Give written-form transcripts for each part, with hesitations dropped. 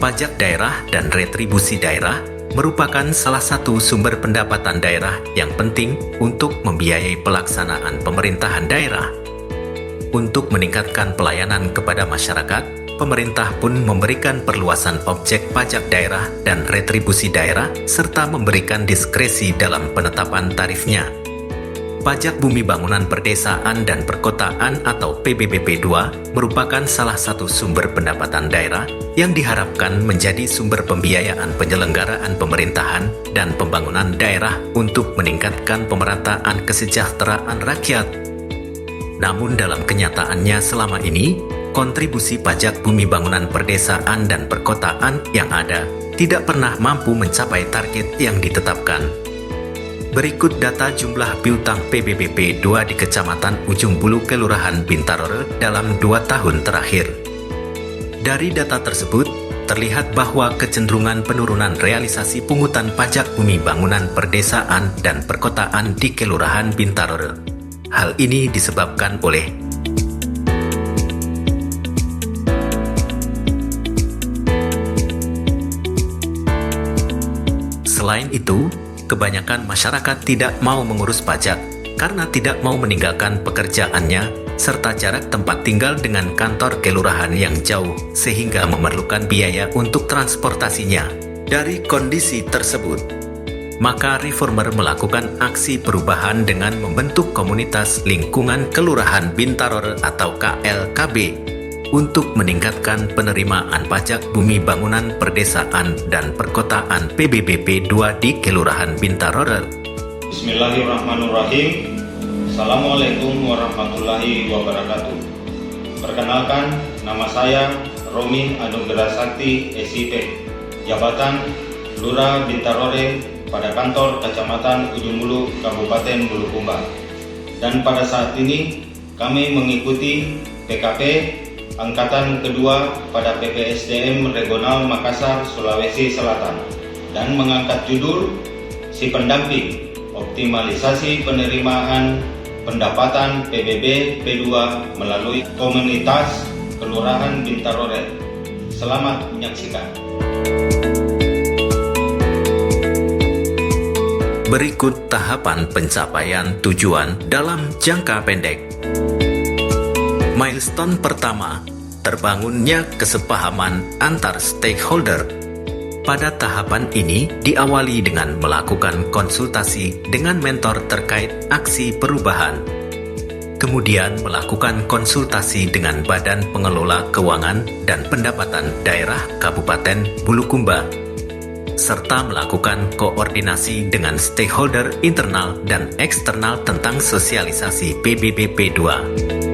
Pajak daerah dan retribusi daerah merupakan salah satu sumber pendapatan daerah yang penting untuk membiayai pelaksanaan pemerintahan daerah. Untuk meningkatkan pelayanan kepada masyarakat, pemerintah pun memberikan perluasan objek pajak daerah dan retribusi daerah serta memberikan diskresi dalam penetapan tarifnya. Pajak Bumi Bangunan Perdesaan dan Perkotaan atau PBBP 2 merupakan salah satu sumber pendapatan daerah yang diharapkan menjadi sumber pembiayaan penyelenggaraan pemerintahan dan pembangunan daerah untuk meningkatkan pemerataan kesejahteraan rakyat. Namun dalam kenyataannya selama ini, kontribusi pajak Bumi Bangunan Perdesaan dan Perkotaan yang ada tidak pernah mampu mencapai target yang ditetapkan. Berikut data jumlah piutang PBBP 2 di Kecamatan Ujung Bulu Kelurahan Bintarore dalam 2 tahun terakhir. Dari data tersebut, terlihat bahwa kecenderungan penurunan realisasi pungutan pajak Bumi Bangunan Perdesaan dan Perkotaan di Kelurahan Bintarore. Hal ini disebabkan oleh selain itu, kebanyakan masyarakat tidak mau mengurus pajak karena tidak mau meninggalkan pekerjaannya serta jarak tempat tinggal dengan kantor kelurahan yang jauh sehingga memerlukan biaya untuk transportasinya. Dari kondisi tersebut, maka reformer melakukan aksi perubahan dengan membentuk Komunitas Lingkungan Kelurahan Bintarore atau KLKB untuk meningkatkan penerimaan pajak Bumi Bangunan Perdesaan dan Perkotaan PBBP 2 di Kelurahan Bintarore. Bismillahirrahmanirrahim. Assalamualaikum warahmatullahi wabarakatuh. Perkenalkan, nama saya Romi Anugerah Sakti SIP, jabatan Lurah Bintarore pada kantor Kecamatan Ujung Bulu, Kabupaten Bulukumba. Dan pada saat ini kami mengikuti PKP Angkatan kedua pada PPSDM Regional Makassar, Sulawesi Selatan dan mengangkat judul Si Pendamping Optimalisasi Penerimaan Pendapatan PBB P2 melalui Komunitas Kelurahan Bintarore. Selamat menyaksikan. Berikut tahapan pencapaian tujuan dalam jangka pendek. Milestone pertama, terbangunnya kesepahaman antar stakeholder. Pada tahapan ini diawali dengan melakukan konsultasi dengan mentor terkait aksi perubahan. Kemudian melakukan konsultasi dengan Badan Pengelola Keuangan dan Pendapatan Daerah Kabupaten Bulukumba, serta melakukan koordinasi dengan stakeholder internal dan eksternal tentang sosialisasi PBBP 2.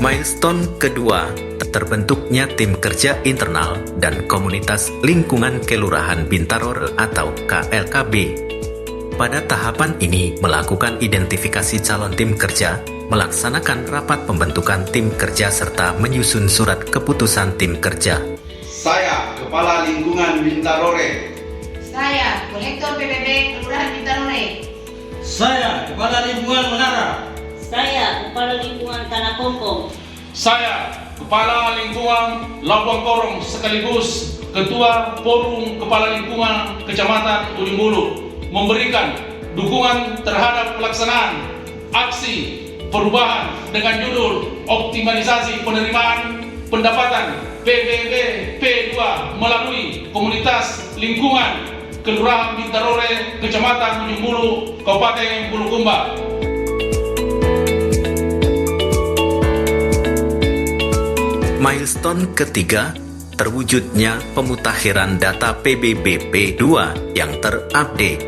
Milestone kedua, terbentuknya tim kerja internal dan Komunitas Lingkungan Kelurahan Bintarore atau KLKB. Pada tahapan ini melakukan identifikasi calon tim kerja, melaksanakan rapat pembentukan tim kerja serta menyusun surat keputusan tim kerja. Saya, Kepala Lingkungan Bintarore. Saya, Kolektor PBB Kelurahan Bintarore. Saya, Kepala Lingkungan Menara. Saya, Kepala Lingkungan Tanah Kongkong. Saya, Kepala Lingkungan Labuan Korong sekaligus Ketua Forum Kepala Lingkungan Kecamatan Ujung Bulu, memberikan dukungan terhadap pelaksanaan aksi perubahan dengan judul Optimalisasi Penerimaan Pendapatan PBB P2 melalui Komunitas Lingkungan Kelurahan Bintarore, Kecamatan Ujung Bulu, Kabupaten Bulukumba. Milestone ketiga, terwujudnya pemutakhiran data PBBP 2 yang terupdate.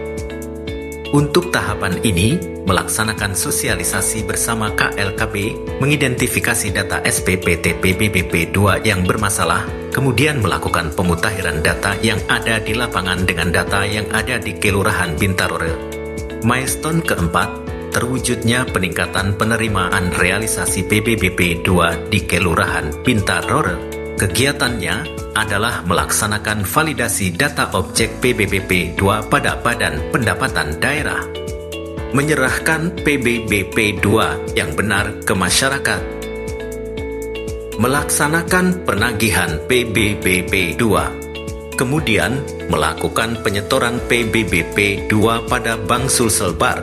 Untuk tahapan ini, melaksanakan sosialisasi bersama KLKB, mengidentifikasi data SPPT PBBP 2 yang bermasalah, kemudian melakukan pemutakhiran data yang ada di lapangan dengan data yang ada di Kelurahan Bintarore. Milestone keempat, terwujudnya peningkatan penerimaan realisasi PBBP 2 di Kelurahan Bintarore. Kegiatannya adalah melaksanakan validasi data objek PBBP 2 pada Badan Pendapatan Daerah. menyerahkan PBBP 2 yang benar ke masyarakat, melaksanakan penagihan PBBP 2, kemudian melakukan penyetoran PBBP 2 pada Bank Sulselbar.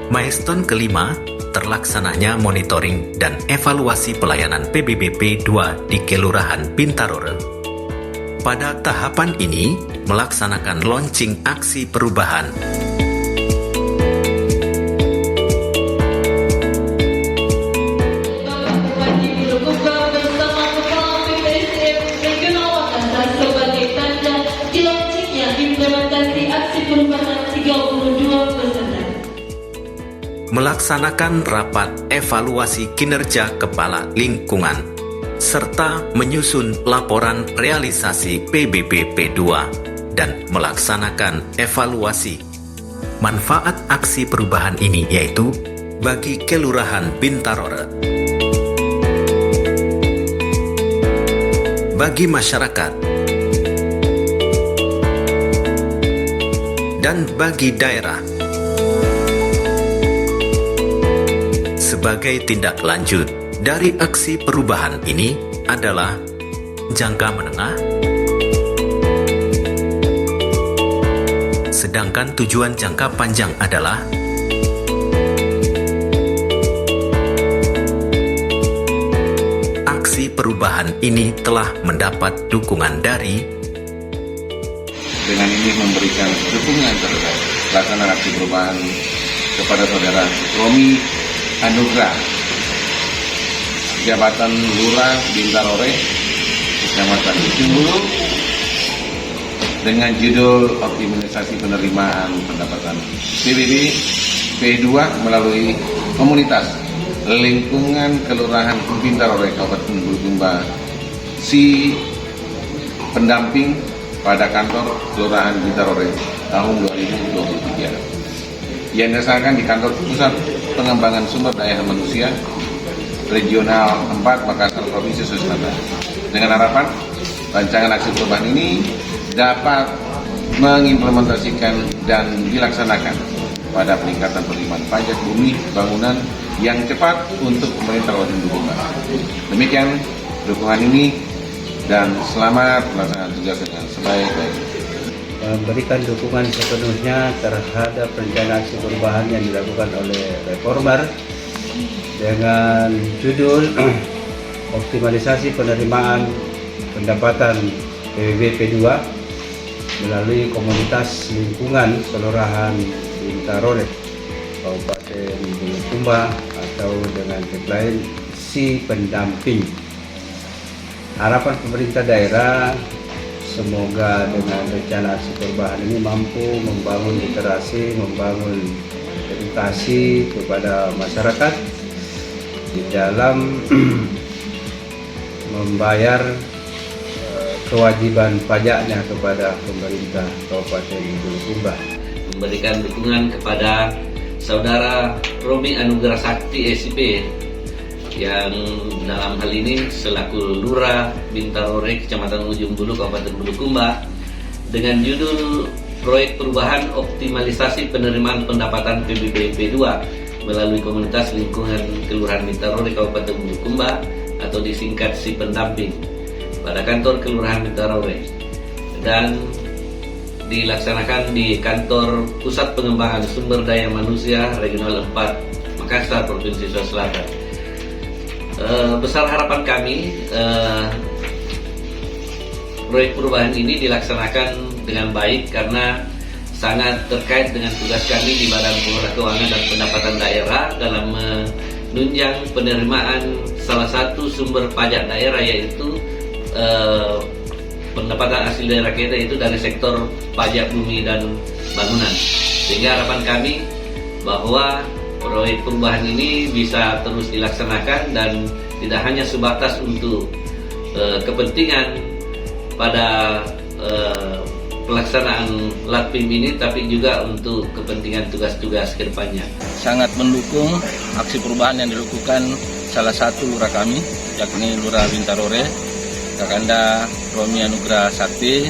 Milestone kelima, terlaksananya monitoring dan evaluasi pelayanan PBBP 2 di Kelurahan Bintarore. Pada tahapan ini, melaksanakan launching aksi perubahan. Melaksanakan rapat evaluasi kinerja kepala lingkungan, serta menyusun laporan realisasi PBBP 2 dan melaksanakan evaluasi. Manfaat aksi perubahan ini yaitu bagi Kelurahan Bintarore, bagi masyarakat, dan bagi daerah. Sebagai tindak lanjut dari aksi perubahan ini adalah jangka menengah, sedangkan tujuan jangka panjang adalah aksi perubahan ini telah mendapat dukungan dari Dengan ini memberikan dukungan terhadap pelaksanaan aksi perubahan kepada saudara Romi Anugrah, Jabatan Lurah Bintarore, Kecamatan Ujung Bulu, dengan judul optimalisasi penerimaan pendapatan PBB P2 melalui komunitas lingkungan Kelurahan Bintarore, Kabupaten Bulukumba, si pendamping pada kantor Kelurahan Bintarore tahun 2023 yang dilaksanakan di kantor Pusat Pengembangan Sumber Daya Manusia Regional 4 Makassar, Provinsi Sulawesi Selatan. Dengan harapan rancangan aksi perubahan ini dapat mengimplementasikan dan dilaksanakan pada peningkatan penerimaan pajak bumi bangunan yang cepat untuk pemerintah Kabupaten Bulukumba. Demikian dukungan ini dan selamat melaksanakan tugas dengan sebaik-baiknya. Memberikan dukungan sepenuhnya terhadap rencana aksi perubahan yang dilakukan oleh Reformer dengan judul optimalisasi penerimaan pendapatan PBBP 2 melalui komunitas lingkungan Kelurahan Bintarore, Kabupaten Bulukumba, atau dengan tagline si pendamping. Harapan pemerintah daerah semoga dengan rencana aksi perubahan ini mampu membangun literasi, membangun edukasi kepada masyarakat di dalam membayar kewajiban pajaknya kepada pemerintah Kabupaten Bulukumba. Memberikan dukungan kepada saudara Romi Anugrah Sakti SIP yang dalam hal ini selaku Lurah Bintarore, Kecamatan Ujung Bulu, Kabupaten Bulukumba, dengan judul Proyek Perubahan Optimalisasi Penerimaan Pendapatan PBBP 2 melalui komunitas lingkungan Kelurahan Bintarore, Kabupaten Bulukumba, atau disingkat si pendamping, pada kantor Kelurahan Bintarore, dan dilaksanakan di kantor Pusat Pengembangan Sumber Daya Manusia Regional 4 Makassar, Provinsi Sulawesi Selatan. Besar harapan kami proyek perubahan ini dilaksanakan dengan baik karena sangat terkait dengan tugas kami di Badan Pengelola Keuangan dan Pendapatan Daerah dalam menunjang penerimaan salah satu sumber pajak daerah, yaitu pendapatan asli daerah kita itu dari sektor pajak bumi dan bangunan. Sehingga harapan kami bahwa proyek perubahan ini bisa terus dilaksanakan dan tidak hanya sebatas untuk kepentingan pada pelaksanaan LATPIM ini, tapi juga untuk kepentingan tugas-tugas ke depannya. Sangat mendukung aksi perubahan yang dilakukan salah satu lurah kami, yakni Lurah Bintarore, Kakanda Romi Anugrah Sakti,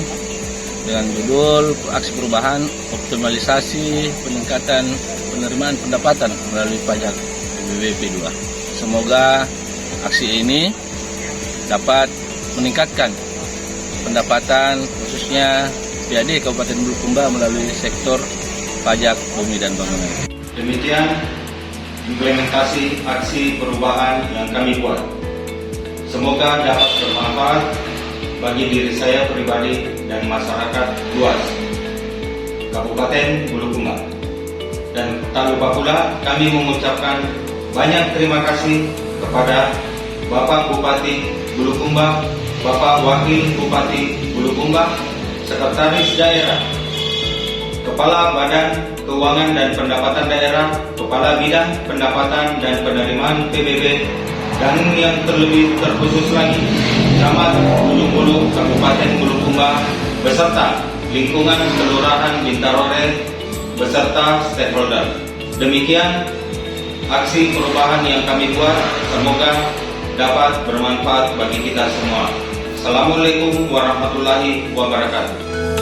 dengan judul aksi perubahan optimalisasi peningkatan penerimaan pendapatan melalui pajak PBB P2. Semoga aksi ini dapat meningkatkan pendapatan khususnya PAD Kabupaten Bulukumba melalui sektor pajak bumi dan bangunan. Demikian implementasi aksi perubahan yang kami buat. Semoga dapat bermanfaat bagi diri saya pribadi dan masyarakat luas Kabupaten Bulukumba. Dan tak lupa pula kami mengucapkan banyak terima kasih kepada Bapak Bupati Bulukumba, Bapak Wakil Bupati Bulukumba, Sekretaris Daerah, Kepala Badan Keuangan dan Pendapatan Daerah, Kepala Bidang Pendapatan dan Penerimaan PBB, dan yang terlebih terkhusus lagi Camat Ujung Bulu Kabupaten Bulukumba beserta lingkungan Kelurahan Bintarore beserta stakeholder. Demikian aksi perubahan yang kami buat, semoga dapat bermanfaat bagi kita semua. Assalamualaikum warahmatullahi wabarakatuh.